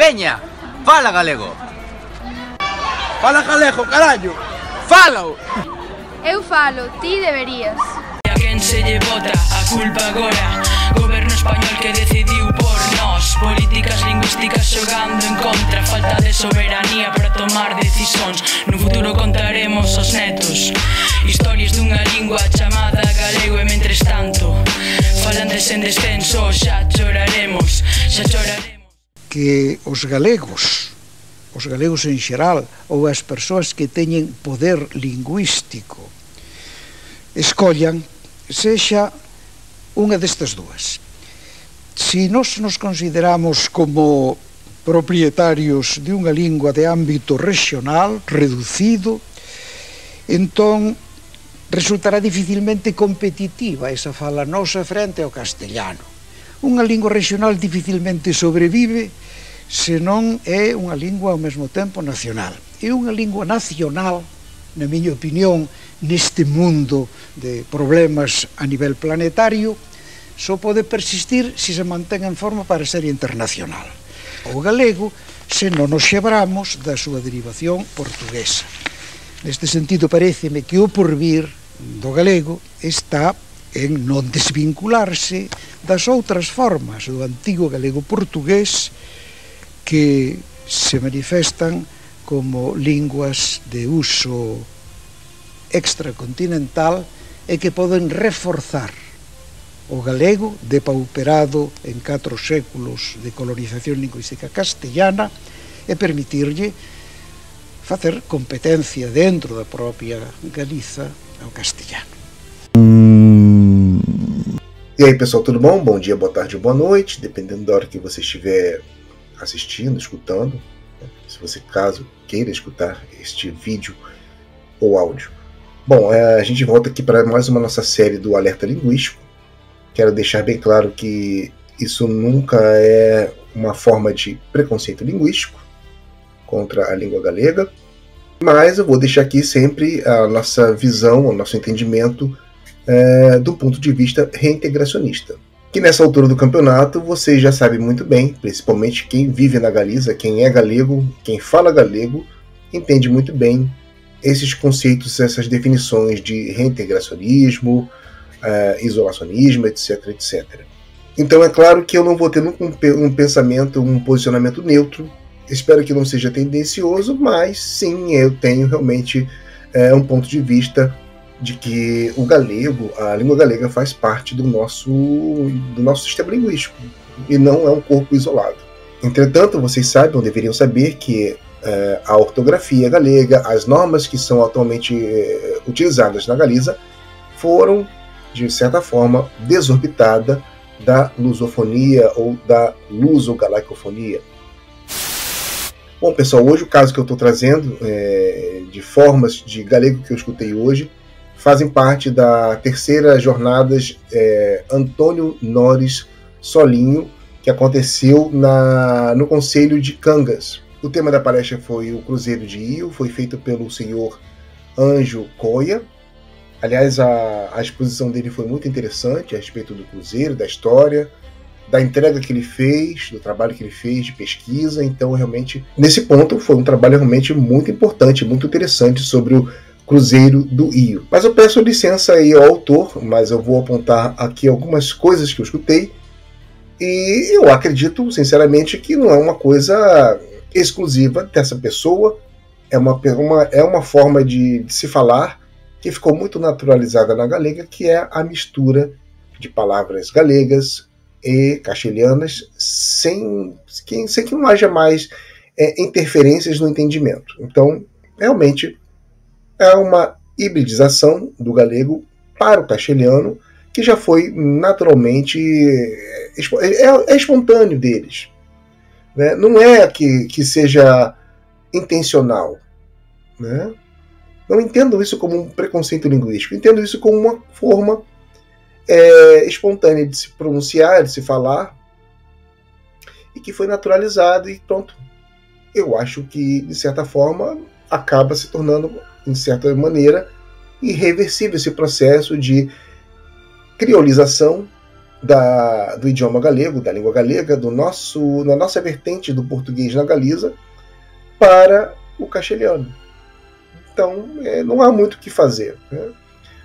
Veña, fala galego. Fala galego, carallo. Fálao. Eu falo, ti deberías. A quen se lle bota a culpa agora? Goberno español que decidiu por nós. Políticas lingüísticas xogando en contra. Falta de soberanía para tomar decisións. No futuro contaremos aos netos historias dunha lingua chamada galego. E mentres tanto, falantes en descenso, xa choraremos, xa choraremos. Que os galegos en xeral, ou as persoas que teñen poder lingüístico, escollan sexa unha destas dúas. Se nós nos consideramos como propietarios de unha lingua de ámbito regional, reducido, entón resultará dificilmente competitiva esa fala nosa frente ao castellano. Unha lingua regional dificilmente sobrevive se non é unha lingua ao mesmo tempo nacional. É unha lingua nacional, na miña opinión, neste mundo de problemas a nivel planetario, só pode persistir se se mantén en forma para ser internacional. O galego, se non nos xebramos da súa derivación portuguesa. Neste sentido, paréceme que o porvir do galego está en non desvincularse das outras formas do antigo galego portugués que se manifestan como linguas de uso extracontinental e que poden reforzar o galego depauperado en 4 séculos de colonización lingüística castellana e permitirlle facer competencia dentro da propia Galiza ao castellano. E aí pessoal, tudo bom? Bom dia, boa tarde, boa noite, dependendo da hora que você estiver assistindo, escutando, se você caso queira escutar este vídeo ou áudio. Bom, a gente volta aqui para mais uma nossa série do Alerta Linguístico. Quero deixar bem claro que isso nunca é uma forma de preconceito linguístico contra a língua galega, mas eu vou deixar aqui sempre a nossa visão, o nosso entendimento do ponto de vista reintegracionista. Que nessa altura do campeonato vocês já sabem muito bem, principalmente quem vive na Galiza, quem é galego, quem fala galego, entende muito bem esses conceitos, essas definições de reintegracionismo, isolacionismo, etc, etc. Então é claro que eu não vou ter nunca um pensamento, um posicionamento neutro. Espero que não seja tendencioso, mas sim, eu tenho realmente um ponto de vista de que o galego, a língua galega faz parte do nosso sistema linguístico e não é um corpo isolado. Entretanto, vocês sabem, ou deveriam saber, que a ortografia galega, as normas que são atualmente utilizadas na Galiza, foram, de certa forma, desorbitadas da lusofonia ou da luso-galaicofonia. Bom, pessoal, hoje o caso que eu estou trazendo, de formas de galego que eu escutei hoje, fazem parte da terceira jornadas Antônio Nores Solinho, que aconteceu no Conselho de Cangas. O tema da palestra foi o Cruzeiro de Io, foi feito pelo senhor Anjo Coia. Aliás, a exposição dele foi muito interessante a respeito do Cruzeiro, da história, da entrega que ele fez, do trabalho que ele fez de pesquisa. Então, realmente, nesse ponto, foi um trabalho realmente muito importante, muito interessante sobre o Cruzeiro do Io. Mas eu peço licença aí ao autor, mas eu vou apontar aqui algumas coisas que eu escutei e eu acredito, sinceramente, que não é uma coisa exclusiva dessa pessoa, é uma forma de se falar que ficou muito naturalizada na galega, que é a mistura de palavras galegas e castelhanas sem que não haja mais interferências no entendimento. Então, realmente, é uma hibridização do galego para o castelhano, que já foi naturalmente espontâneo deles. Né? Não é que seja intencional. Né? Não entendo isso como um preconceito linguístico, entendo isso como uma forma espontânea de se pronunciar, de se falar, e que foi naturalizado e pronto. Eu acho que, de certa forma, acaba se tornando, em certa maneira, irreversível esse processo de criolização do idioma galego, da língua galega, da nossa vertente do português na Galiza, para o castelhano. Então, não há muito o que fazer, né?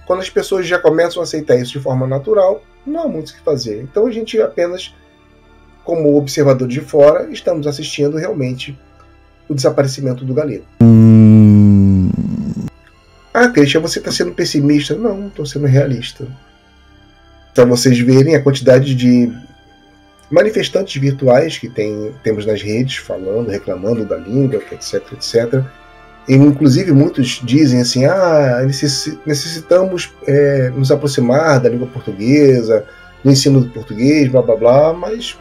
Quando as pessoas já começam a aceitar isso de forma natural, não há muito o que fazer. Então, a gente apenas, como observador de fora, estamos assistindo realmente o desaparecimento do galego. Ah, Christian, você está sendo pessimista? Não, estou sendo realista. Para vocês verem a quantidade de manifestantes virtuais que temos nas redes, falando, reclamando da língua, etc, etc. E, inclusive, muitos dizem assim, necessitamos nos aproximar da língua portuguesa, do ensino do português, blá, blá, blá, mas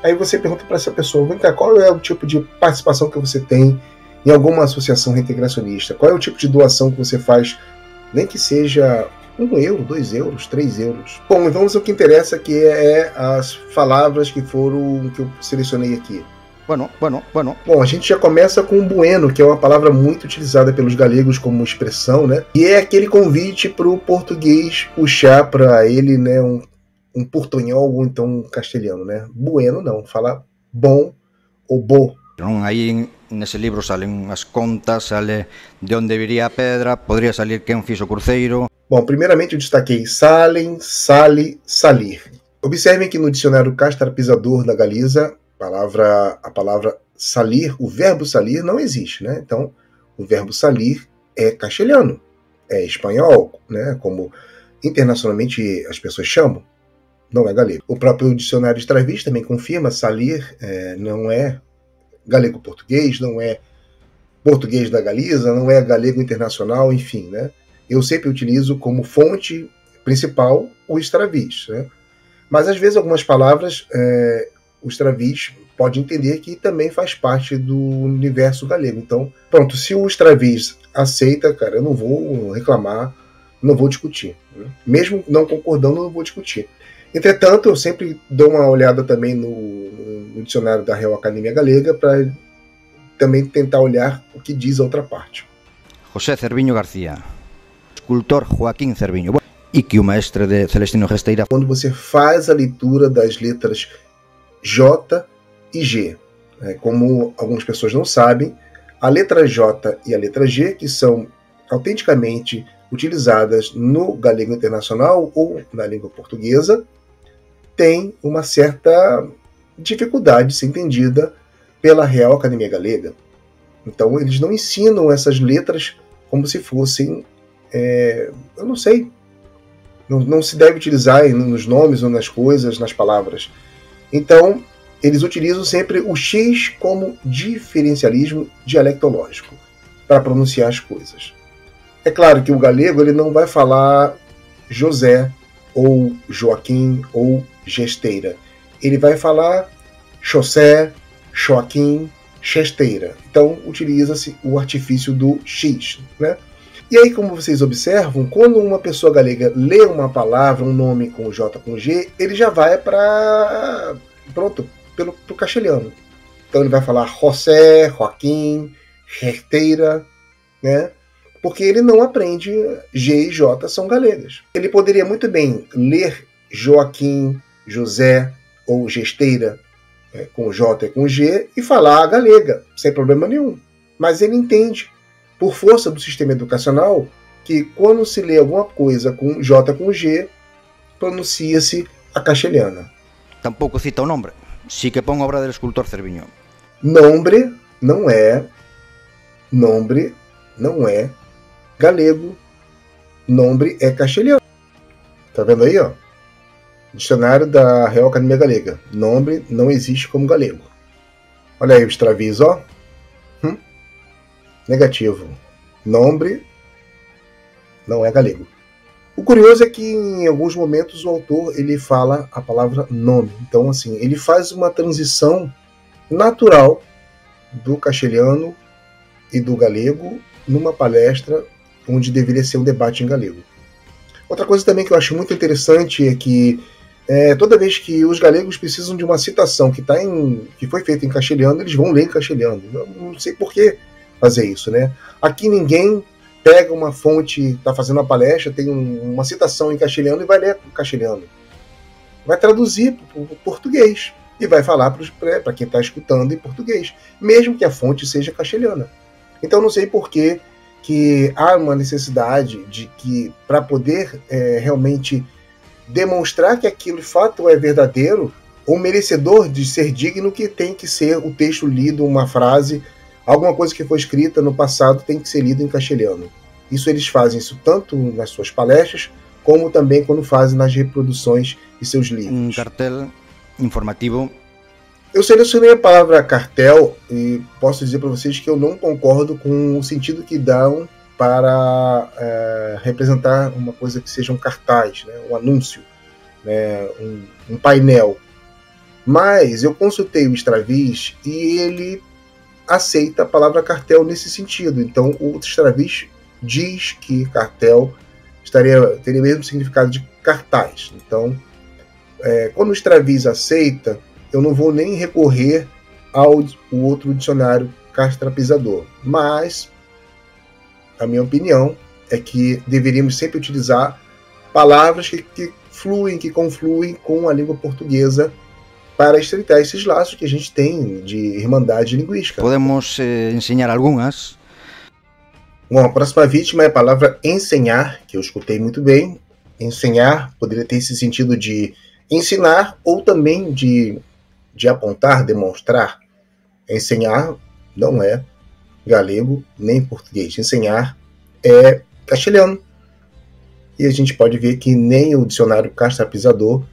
aí você pergunta para essa pessoa, vem cá, qual é o tipo de participação que você tem em alguma associação reintegracionista? Qual é o tipo de doação que você faz, nem que seja €1, €2, €3? Bom, e vamos ao que interessa, que é as palavras que eu selecionei aqui. Bom, a gente já começa com bueno, que é uma palavra muito utilizada pelos galegos como expressão, né? E é aquele convite para o português puxar para ele, né, um portunhol ou então um castelhano, né? Bueno não, fala bom ou bo. Aí nesse livro salen as contas, sale de onde viria a pedra, poderia salir quen fixo o cruceiro. Bom, primeiramente eu destaquei salem, sale, salir. Observem que no dicionário Castar-Pisador da Galiza, a palavra salir, o verbo salir não existe, né? Então, o verbo salir é castelhano, é espanhol, né? Como internacionalmente as pessoas chamam, não é galego. O próprio dicionário de Través também confirma, salir não é galego-português, não é português da Galiza, não é galego internacional, enfim, né? Eu sempre utilizo como fonte principal o Través, né? Mas às vezes algumas palavras o Través pode entender que também faz parte do universo galego. Então, pronto, se o Través aceita, cara, eu não vou reclamar, não vou discutir, né? Mesmo não concordando, eu não vou discutir. Entretanto, eu sempre dou uma olhada também no dicionário da Real Academia Galega para também tentar olhar o que diz a outra parte. José Cerviño García, escultor Joaquim Cerviño, e que o mestre de Celestino Gesteira. Quando você faz a leitura das letras J e G, como algumas pessoas não sabem, a letra J e a letra G, que são autenticamente utilizadas no galego internacional ou na língua portuguesa, tem uma certa dificuldade de ser entendida pela Real Academia Galega. Então eles não ensinam essas letras como se fossem, eu não sei, não se deve utilizar nos nomes ou nas coisas, nas palavras. Então eles utilizam sempre o X como diferencialismo dialectológico para pronunciar as coisas. É claro que o galego ele não vai falar José, ou Joaquim, ou Gesteira. Ele vai falar José, Joaquim, Gesteira. Então, utiliza-se o artifício do X, né? E aí, como vocês observam, quando uma pessoa galega lê uma palavra, um nome com J, com G, ele já vai para o castelhano. Então, ele vai falar José, Joaquim, Gesteira, né? Porque ele não aprende G e J são galegas. Ele poderia muito bem ler Joaquim, José ou Gesteira com J e com G e falar a galega, sem problema nenhum. Mas ele entende, por força do sistema educacional, que quando se lê alguma coisa com J com G, pronuncia-se a castelhana. Tampouco cita o nome. Sí que pon obra do escultor Cerviño. Nombre não é galego, nombre é castelhano. Tá vendo aí, ó? Dicionário da Real Academia Galega. Nombre não existe como galego. Olha aí os Través, ó. Negativo. Nombre não é galego. O curioso é que em alguns momentos o autor ele fala a palavra nome. Então, assim, ele faz uma transição natural do castelhano e do galego numa palestra onde deveria ser um debate em galego. Outra coisa também que eu acho muito interessante é que toda vez que os galegos precisam de uma citação que foi feita em castelhano, eles vão ler em castelhano. Eu não sei por que fazer isso, né? Aqui ninguém pega uma fonte, está fazendo uma palestra, tem uma citação em castelhano e vai ler em castelhano. vai traduzir para o português e vai falar para quem está escutando em português, mesmo que a fonte seja castelhana. Então não sei por que há uma necessidade de que, para poder realmente demonstrar que aquilo de fato é verdadeiro, ou merecedor de ser digno, que tem que ser o texto lido, uma frase, alguma coisa que foi escrita no passado tem que ser lido em castelhano. Eles fazem isso tanto nas suas palestras, como também quando fazem nas reproduções de seus livros. Um cartel informativo. Eu selecionei a palavra cartel e posso dizer para vocês que eu não concordo com o sentido que dão para representar uma coisa que seja um cartaz, né, um anúncio, né, um painel. Mas eu consultei o Straviz e ele aceita a palavra cartel nesse sentido. Então o Straviz diz que cartel teria o mesmo significado de cartaz. Então, quando o Straviz aceita, eu não vou nem recorrer ao outro dicionário castrapisador. Mas a minha opinião é que deveríamos sempre utilizar palavras que fluem, que confluem com a língua portuguesa para estreitar esses laços que a gente tem de irmandade linguística. Podemos ensinar algumas. Bom, a próxima vítima é a palavra ensinar, que eu escutei muito bem. Ensinar poderia ter esse sentido de ensinar ou também de apontar, demonstrar. Ensinar não é galego nem português. Ensinar é castelhano. E a gente pode ver que nem o dicionário castrapisador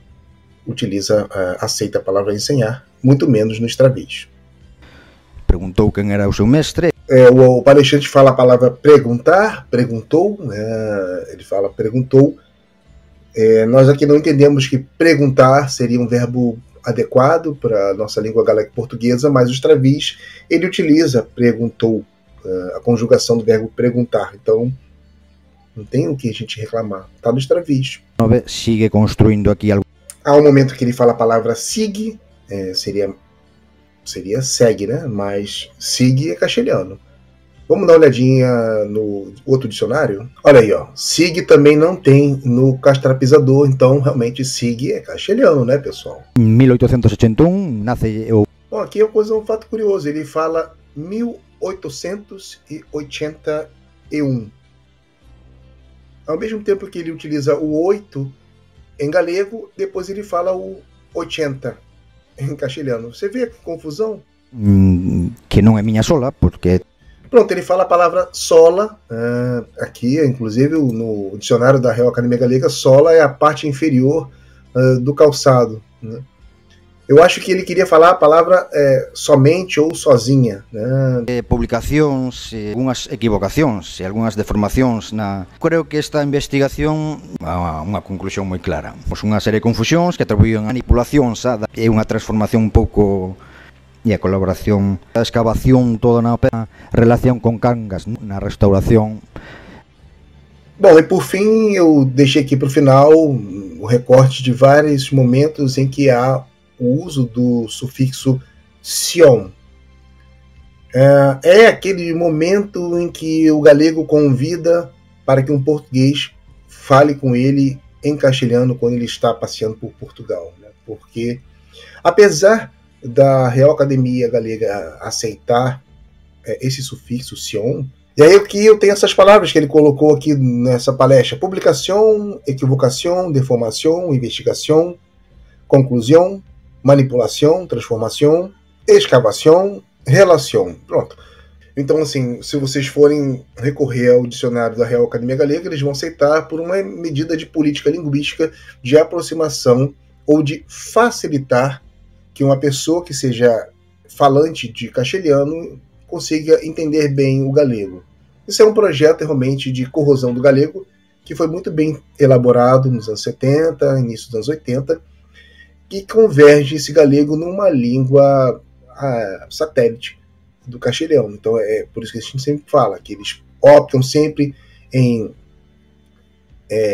aceita a palavra ensinar, muito menos no Straviz. Perguntou quem era o seu mestre. O palestrante fala a palavra perguntar, perguntou, ele fala perguntou. Nós aqui não entendemos que perguntar seria um verbo adequado para a nossa língua galego-portuguesa, mas o Straviz, ele utiliza perguntou, a conjugação do verbo perguntar. Então, não tem o que a gente reclamar. Está no Straviz. Sigue construindo aqui algo. Há um momento que ele fala a palavra sig, seria segue, né? Mas sig é castelhano. Vamos dar uma olhadinha no outro dicionário? Olha aí, ó. Sig também não tem no castrapisador, então realmente sig é castelhano, né, pessoal? Em 1881 nasce o... Bom, aqui é um fato curioso. Ele fala 1881. Ao mesmo tempo que ele utiliza o 8 em galego, depois ele fala o 80 em castelhano. Você vê a confusão? Que não é minha sola, porque... Pronto, ele fala a palavra sola. Aqui, inclusive, no dicionário da Real Academia Galega, sola é a parte inferior do calçado, né? Eu acho que ele queria falar a palavra somente ou sozinha, né? Publicacións, algunhas equivocacións e algunhas deformacións Creo que esta investigación a unha conclusión moi clara. Unha serie de confusións que atribuían manipulacións e unha transformación un pouco e a colaboración, a escavación toda na relación con Cangas na restauración. Bom, e por fim eu deixei aqui para o final o recorte de vários momentos em que há o uso do sufixo sion. É aquele momento em que o galego convida para que um português fale com ele em castelhano quando ele está passeando por Portugal, né? Porque, apesar da Real Academia Galega aceitar esse sufixo sion, e aí aqui eu tenho essas palavras que ele colocou aqui nessa palestra: publicação, equivocação, deformação, investigação, conclusão, manipulação, transformação, escavação, relação. Pronto. Então, assim, se vocês forem recorrer ao dicionário da Real Academia Galega, eles vão aceitar por uma medida de política linguística de aproximação ou de facilitar que uma pessoa que seja falante de castelhano consiga entender bem o galego. Isso é um projeto realmente de corrosão do galego que foi muito bem elaborado nos anos 70, início dos anos 80, que converge esse galego numa língua satélite do castelhano. Então é por isso que a gente sempre fala que eles optam sempre em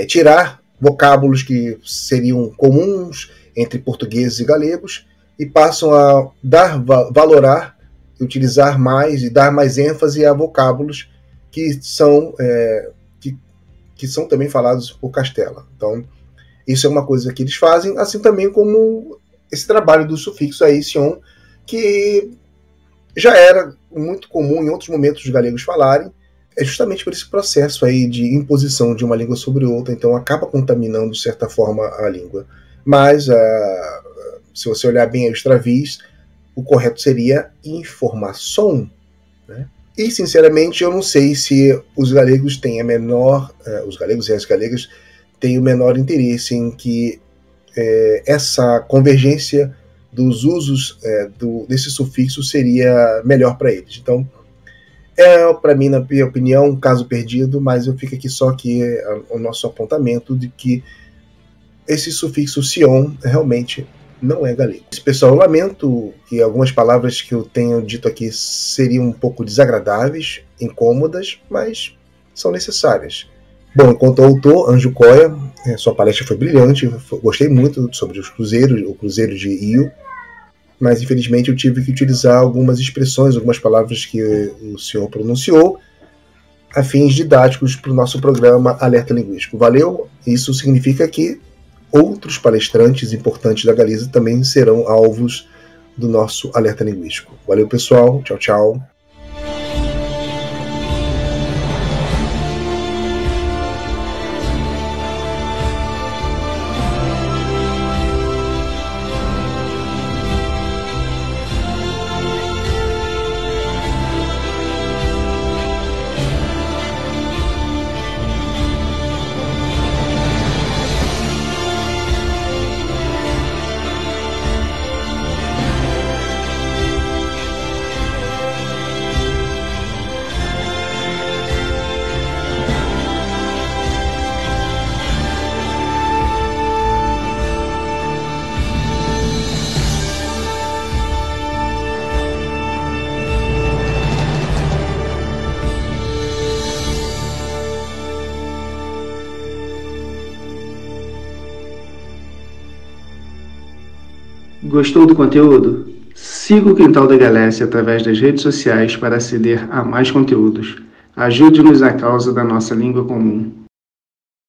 tirar vocábulos que seriam comuns entre portugueses e galegos e passam a valorar, utilizar mais e dar mais ênfase a vocábulos que são também falados por Castela. Então, Isso é uma coisa que eles fazem, assim também como esse trabalho do sufixo aí, sion, que já era muito comum em outros momentos os galegos falarem, é justamente por esse processo aí de imposição de uma língua sobre outra, então acaba contaminando, de certa forma, a língua. Mas, se você olhar bem os travis, o correto seria informação, né? E, sinceramente, eu não sei se os galegos têm os galegos e as galegas têm o menor interesse em que essa convergência dos usos desse sufixo seria melhor para eles. Então, para mim, na minha opinião, um caso perdido, mas eu fico aqui só que o nosso apontamento de que esse sufixo sion realmente não é galego. Pessoal, eu lamento que algumas palavras que eu tenho dito aqui seriam um pouco desagradáveis, incômodas, mas são necessárias. Bom, enquanto autor, Anjo Coia, sua palestra foi brilhante, gostei muito sobre o Cruzeiro de Io, mas infelizmente eu tive que utilizar algumas expressões, algumas palavras que o senhor pronunciou, a fins didáticos para o nosso programa Alerta Linguístico. Valeu? Isso significa que outros palestrantes importantes da Galiza também serão alvos do nosso Alerta Linguístico. Valeu, pessoal. Tchau, tchau. Gostou do conteúdo? Siga o Quintal da Galécia através das redes sociais para aceder a mais conteúdos. Ajude-nos à causa da nossa língua comum.